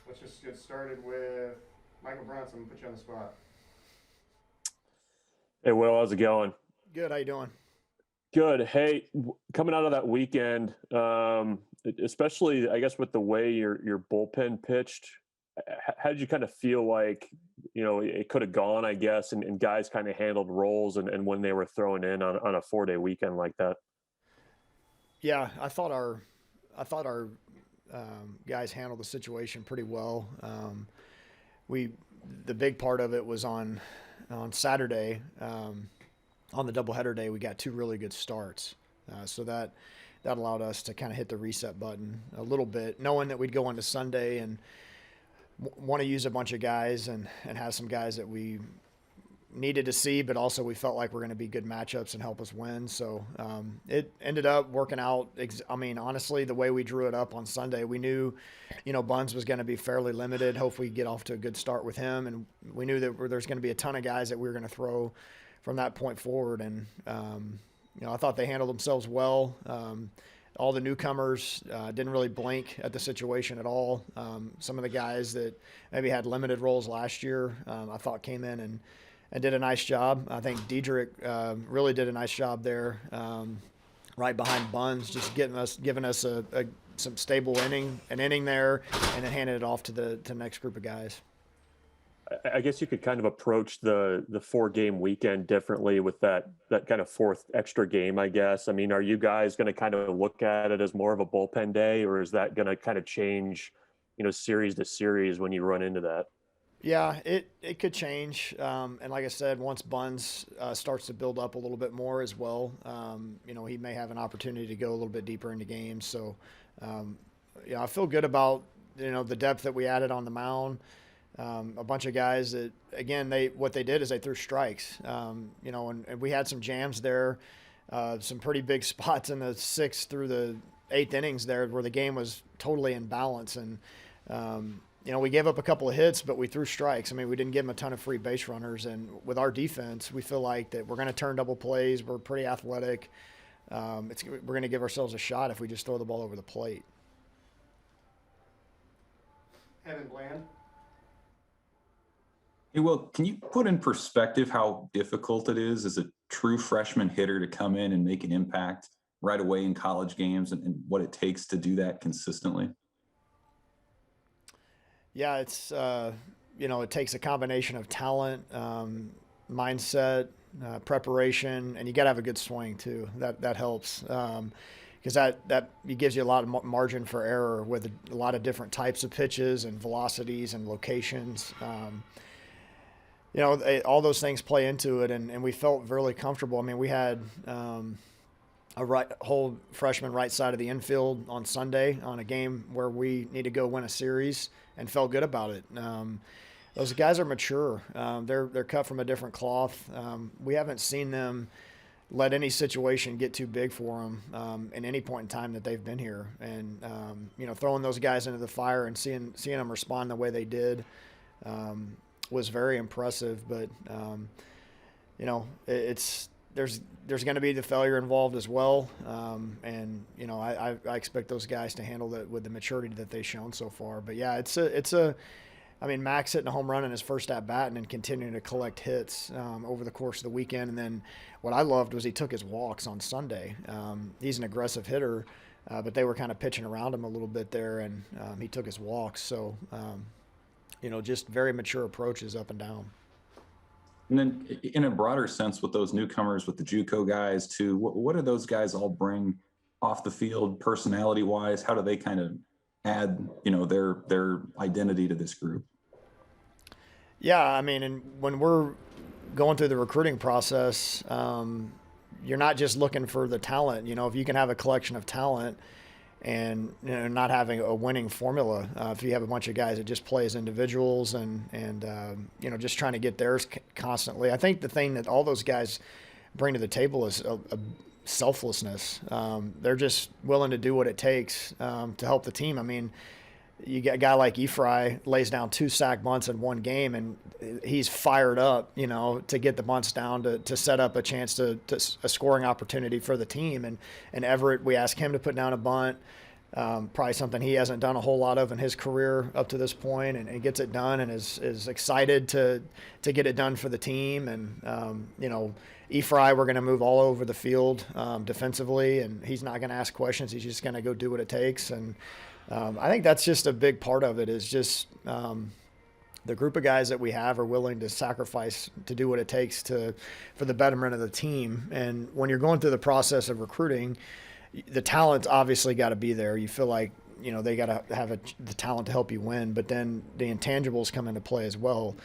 Let's just get started with Michael Bronson. Put you on the spot. Hey, Will, how's it going? Good. How you doing? Good. Hey, coming out of that weekend, especially I guess with the way your bullpen pitched, how did you kind of feel like it could have gone? I guess, and guys kind of handled roles and when they were thrown in on a 4 day weekend like that. Yeah, I thought our guys handled the situation pretty well. We the big part of it was on Saturday. On the doubleheader day, we got two really good starts, so that allowed us to kind of hit the reset button a little bit, knowing that we'd go into Sunday and want to use a bunch of guys and have some guys that we needed to see, but also we felt like we're going to be good matchups and help us win. So it ended up working out. I mean, honestly, the way we drew it up on Sunday, we knew, Buns was going to be fairly limited. Hopefully, get off to a good start with him, and we knew that there's going to be a ton of guys that we were going to throw from that point forward. And I thought they handled themselves well. All the newcomers didn't really blink at the situation at all. Some of the guys that maybe had limited roles last year, I thought came in and did a nice job. I think Diedrich really did a nice job there, right behind Buns, just giving us some stable an inning there, and then handing it off to the next group of guys. I guess you could kind of approach the 4 game weekend differently with that kind of fourth extra game, I guess. I mean, are you guys going to kind of look at it as more of a bullpen day, or is that going to kind of change, series to series when you run into that? Yeah, it could change, and like I said, once Buns starts to build up a little bit more as well, he may have an opportunity to go a little bit deeper into games. So, um, I feel good about the depth that we added on the mound. A bunch of guys that, again, what they did is they threw strikes. And we had some jams there, some pretty big spots in the sixth through the eighth innings there where the game was totally in balance. And we gave up a couple of hits, but we threw strikes. I mean, we didn't give them a ton of free base runners. And with our defense, we feel like that we're going to turn double plays. We're pretty athletic. We're going to give ourselves a shot if we just throw the ball over the plate. Evan Bland. Hey, well, can you put in perspective how difficult it is as a true freshman hitter to come in and make an impact right away in college games and what it takes to do that consistently? Yeah, it takes a combination of talent, mindset, preparation, and you got to have a good swing too. That helps because that it gives you a lot of margin for error with a lot of different types of pitches and velocities and locations. All those things play into it, and we felt really comfortable. I mean, we had whole freshman right side of the infield on Sunday on a game where we need to go win a series and felt good about it. Those guys are mature. They're cut from a different cloth. We haven't seen them let any situation get too big for them in any point in time that they've been here. And throwing those guys into the fire and seeing them respond the way they did was very impressive. But it's there's going to be the failure involved as well, and I expect those guys to handle it with the maturity that they've shown so far. But yeah, I mean, Max hitting a home run in his first at bat and then continuing to collect hits over the course of the weekend. And then what I loved was he took his walks on Sunday. He's an aggressive hitter, but they were kind of pitching around him a little bit there, and he took his walks. So just very mature approaches up and down. And then in a broader sense with those newcomers, with the JUCO guys too, what do those guys all bring off the field personality wise? How do they kind of add, their identity to this group? Yeah, I mean, and when we're going through the recruiting process, you're not just looking for the talent. If you can have a collection of talent and not having a winning formula, if you have a bunch of guys that just play as individuals and just trying to get theirs constantly. I think the thing that all those guys bring to the table is a selflessness. They're just willing to do what it takes to help the team. I mean, you get a guy like Efry lays down 2 sack bunts in one game, and he's fired up, to get the bunts down to set up a chance to a scoring opportunity for the team. And Everett, we ask him to put down a bunt. probably something he hasn't done a whole lot of in his career up to this point, and gets it done and is excited to get it done for the team. And, Efry, we're going to move all over the field defensively, and he's not going to ask questions. He's just going to go do what it takes. And I think that's just a big part of it, is just the group of guys that we have are willing to sacrifice to do what it takes for the betterment of the team. And when you're going through the process of recruiting, the talent's obviously got to be there. You feel like, they got to have the talent to help you win, but then the intangibles come into play as well.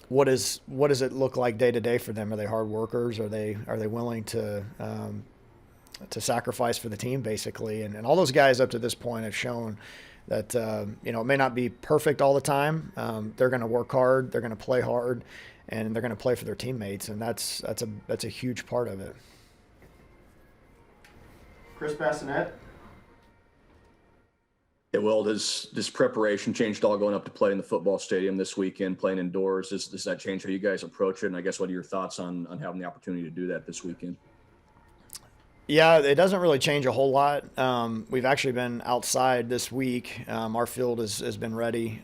What does it look like day to day for them? Are they hard workers? Are they willing to sacrifice for the team, basically? And all those guys up to this point have shown that, it may not be perfect all the time. They're going to work hard. They're going to play hard, and they're going to play for their teammates. And that's a huge part of it. Chris Bassinet. Yeah, well, does preparation change at all going up to play in the football stadium this weekend, playing indoors? Does that change how you guys approach it? And I guess what are your thoughts on having the opportunity to do that this weekend? Yeah, it doesn't really change a whole lot. We've actually been outside this week. Our field has been ready.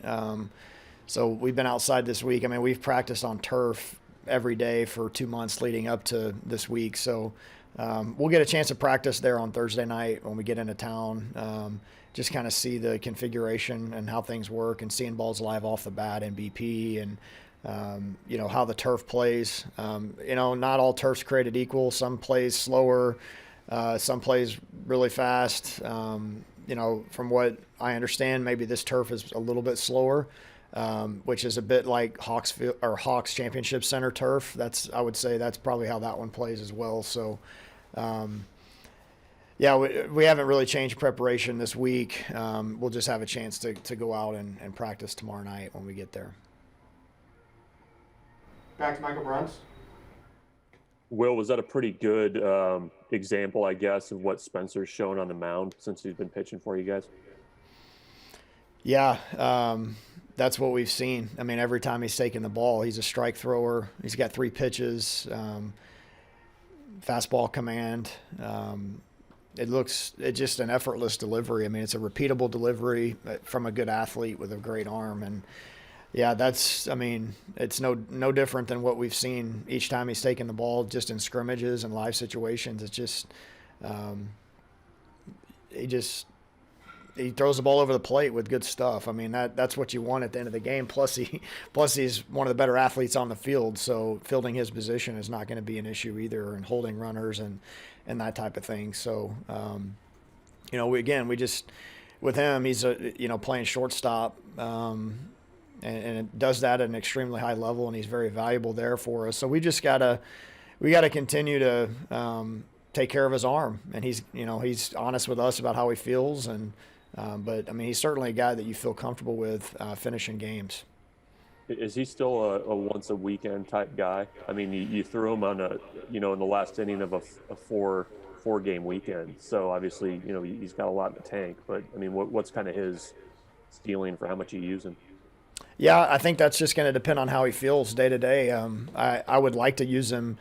So we've been outside this week. I mean, we've practiced on turf every day for 2 months leading up to this week. So we'll get a chance to practice there on Thursday night when we get into town. Just kind of see the configuration and how things work, and seeing balls live off the bat in BP, and how the turf plays. Not all turf's created equal. Some plays slower. Some plays really fast. From what I understand, maybe this turf is a little bit slower, which is a bit like Hawks Championship Center turf. I would say that's probably how that one plays as well. So, we haven't really changed preparation this week. We'll just have a chance to go out and practice tomorrow night when we get there. Back to Michael Bruns. Will, was that a pretty good example, I guess, of what Spencer's shown on the mound since he's been pitching for you guys? Yeah, that's what we've seen. I mean, every time he's taken the ball, he's a strike thrower. He's got 3 pitches, fastball command. It's just an effortless delivery. I mean, it's a repeatable delivery from a good athlete with a great arm. And yeah, it's no different than what we've seen each time he's taken the ball, just in scrimmages and live situations. It's just, he throws the ball over the plate with good stuff. I mean, that's what you want at the end of the game. Plus he's one of the better athletes on the field. So fielding his position is not going to be an issue either, and holding runners and that type of thing. So, with him, he's playing shortstop, and it does that at an extremely high level, and he's very valuable there for us. So we gotta continue to take care of his arm, and he's honest with us about how he feels, and but I mean, he's certainly a guy that you feel comfortable with finishing games. Is he still a once a weekend type guy? I mean, you threw him on in the last inning of a four game weekend, so obviously he's got a lot in the tank. But I mean, what's kind of his ceiling for how much you use him? Yeah, I think that's just going to depend on how he feels day to day. I would like to use him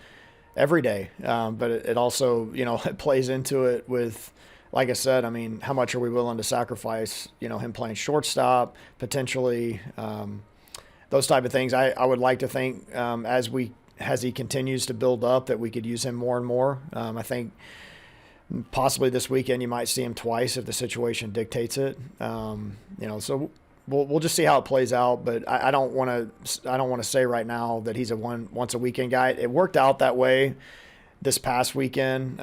every day, but it also, it plays into it with, like I said, I mean, how much are we willing to sacrifice, him playing shortstop, potentially, those type of things. I would like to think as he continues to build up that we could use him more and more. I think possibly this weekend you might see him twice if the situation dictates it. So we'll just see how it plays out, but I don't want to say right now that he's a once a weekend guy. It worked out that way this past weekend.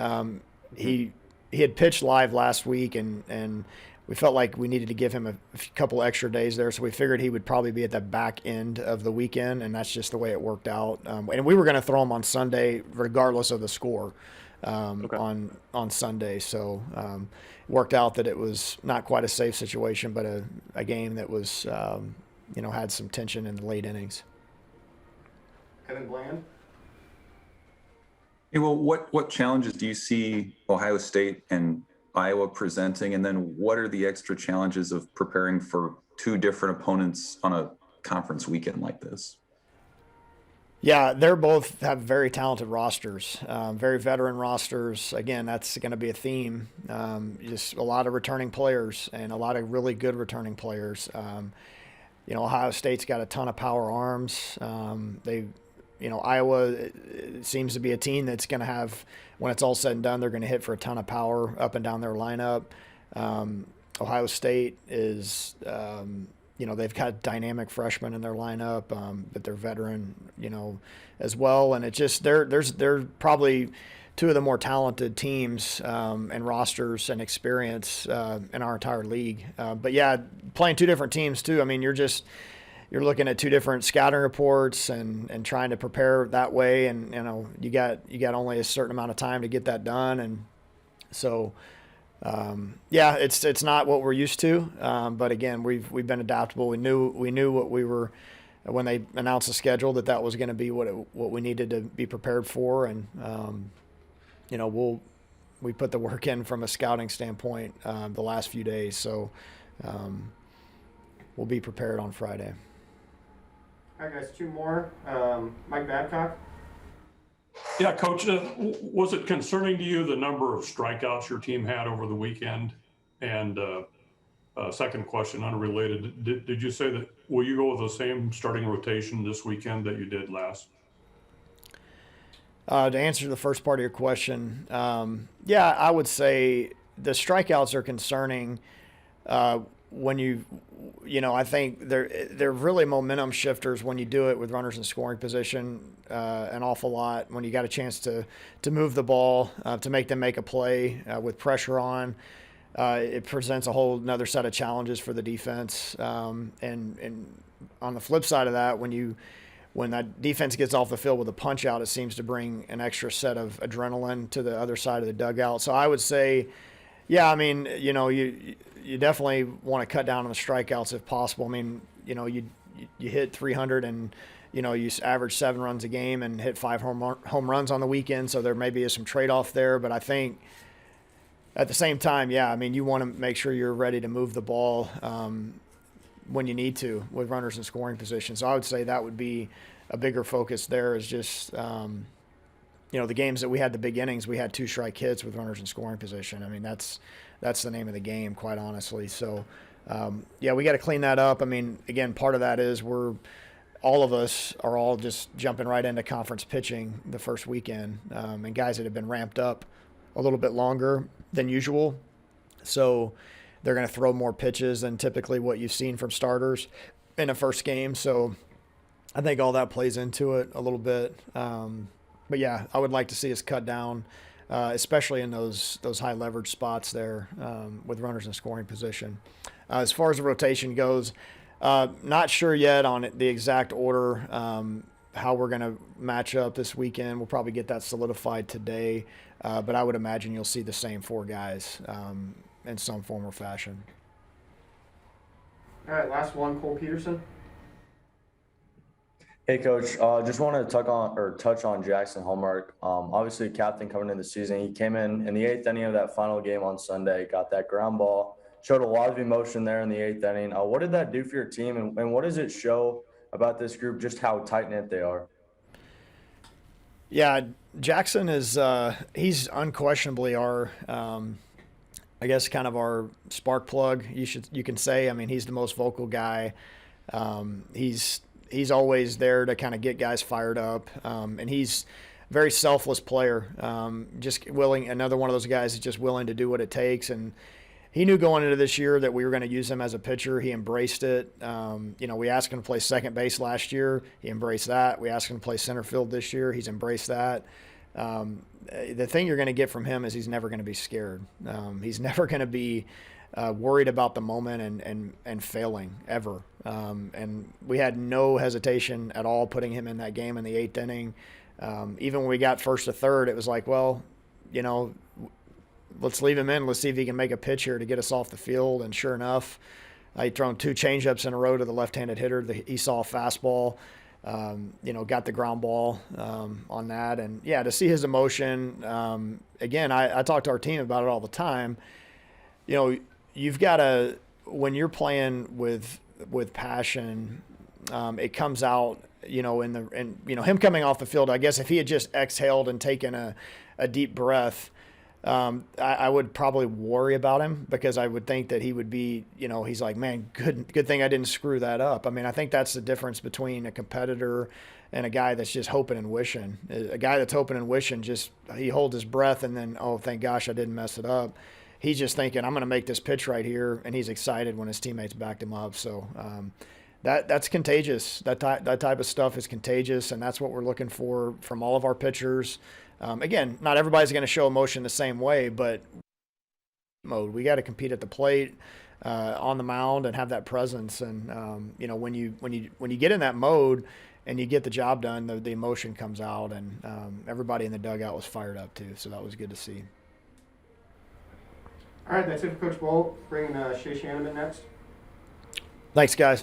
He had pitched live last week, and we felt like we needed to give him a couple extra days there, so we figured he would probably be at the back end of the weekend, and that's just the way it worked out. And we were going to throw him on Sunday regardless of the score on Sunday. So worked out that it was not quite a safe situation, but a game that was, had some tension in the late innings. Evan Bland. Hey, well, what challenges do you see Ohio State and Iowa presenting? And then what are the extra challenges of preparing for 2 different opponents on a conference weekend like this? Yeah, they're both have very talented rosters, very veteran rosters. Again, that's going to be a theme. Just a lot of returning players and a lot of really good returning players. Ohio State's got a ton of power arms. Iowa it seems to be a team that's going to have, when it's all said and done, they're going to hit for a ton of power up and down their lineup. Ohio State is, they've got dynamic freshmen in their lineup, but they're veteran, as well. And it's just they're probably two of the more talented teams and rosters and experience in our entire league. But yeah, playing two different teams too. I mean, you're looking at two different scouting reports and trying to prepare that way. And you got only a certain amount of time to get that done. And so. It's not what we're used to, but again, we've been adaptable. We knew what we were when they announced the schedule that was going to be what we needed to be prepared for, and we put the work in from a scouting standpoint the last few days, so we'll be prepared on Friday. All right, guys, two more. Mike Babcock. Yeah, Coach, was it concerning to you the number of strikeouts your team had over the weekend? And second question, unrelated, did you say that, will you go with the same starting rotation this weekend that you did last? To answer the first part of your question, I would say the strikeouts are concerning when I think they're really momentum shifters when you do it with runners in scoring position an awful lot. When you got a chance to move the ball, to make them make a play with pressure on, it presents a whole another set of challenges for the defense. And on the flip side of that, when that defense gets off the field with a punch out, it seems to bring an extra set of adrenaline to the other side of the dugout. So I would say, yeah, I mean, you definitely want to cut down on the strikeouts if possible. I mean, you hit 300 and, you average 7 runs a game and hit 5 home runs on the weekend. So there maybe is some trade-off there. But I think at the same time, yeah, I mean, you want to make sure you're ready to move the ball when you need to with runners in scoring position. So I would say that would be a bigger focus there is just, the games that we had the big innings, we had 2 strike hits with runners in scoring position. I mean, that's the name of the game, quite honestly. So, we got to clean that up. I mean, again, part of that is all of us are all just jumping right into conference pitching the first weekend, and guys that have been ramped up a little bit longer than usual. So they're going to throw more pitches than typically what you've seen from starters in a first game. So I think all that plays into it a little bit. But yeah, I would like to see us cut down, especially in those high leverage spots there with runners in scoring position. As far as the rotation goes, not sure yet on the exact order how we're going to match up this weekend. We'll probably get that solidified today, but I would imagine you'll see the same 4 guys in some form or fashion. All right, last one, Cole Peterson. Hey, Coach. Just want to touch on Jackson Hallmark. Obviously, captain coming into the season. He came in the 8th inning of that final game on Sunday, got that ground ball, showed a lot of emotion there in the 8th inning. What did that do for your team, and what does it show about this group, just how tight-knit they are? Yeah, Jackson is he's unquestionably our I guess kind of our spark plug, you can say. I mean, he's the most vocal guy. He's always there to kind of get guys fired up, and he's a very selfless player. Just willing, another one of those guys is just willing to do what it takes. And he knew going into this year that we were going to use him as a pitcher. He embraced it. We asked him to play second base last year. He embraced that. We asked him to play center field this year. He's embraced that. The thing you're going to get from him is he's never going to be scared. He's never going to be worried about the moment and failing ever. And we had no hesitation at all putting him in that game in the 8th inning. Even when we got first to third, it was like, well, let's leave him in. Let's see if he can make a pitch here to get us off the field. And sure enough, he'd thrown 2 changeups in a row to the left-handed hitter. He saw a fastball, got the ground ball on that. And, yeah, to see his emotion, again, I talk to our team about it all the time. You've got to – when you're playing with passion, it comes out him coming off the field, I guess if he had just exhaled and taken a deep breath, I would probably worry about him, because I would think that he would be, he's like, man, good thing I didn't screw that up. I mean, I think that's the difference between a competitor and a guy that's just hoping and wishing. A guy that's hoping and wishing, he holds his breath and then, oh, thank gosh I didn't mess it up. He's just thinking, I'm going to make this pitch right here, and he's excited when his teammates backed him up. So that's contagious. That type of stuff is contagious, and that's what we're looking for from all of our pitchers. Again, not everybody's going to show emotion the same way, but we got to compete at the plate, on the mound, and have that presence. And when you get in that mode and you get the job done, the emotion comes out, and everybody in the dugout was fired up too. So that was good to see. All right, that's it for Coach Bolt. Bringing Shay Shannon in next. Thanks, guys.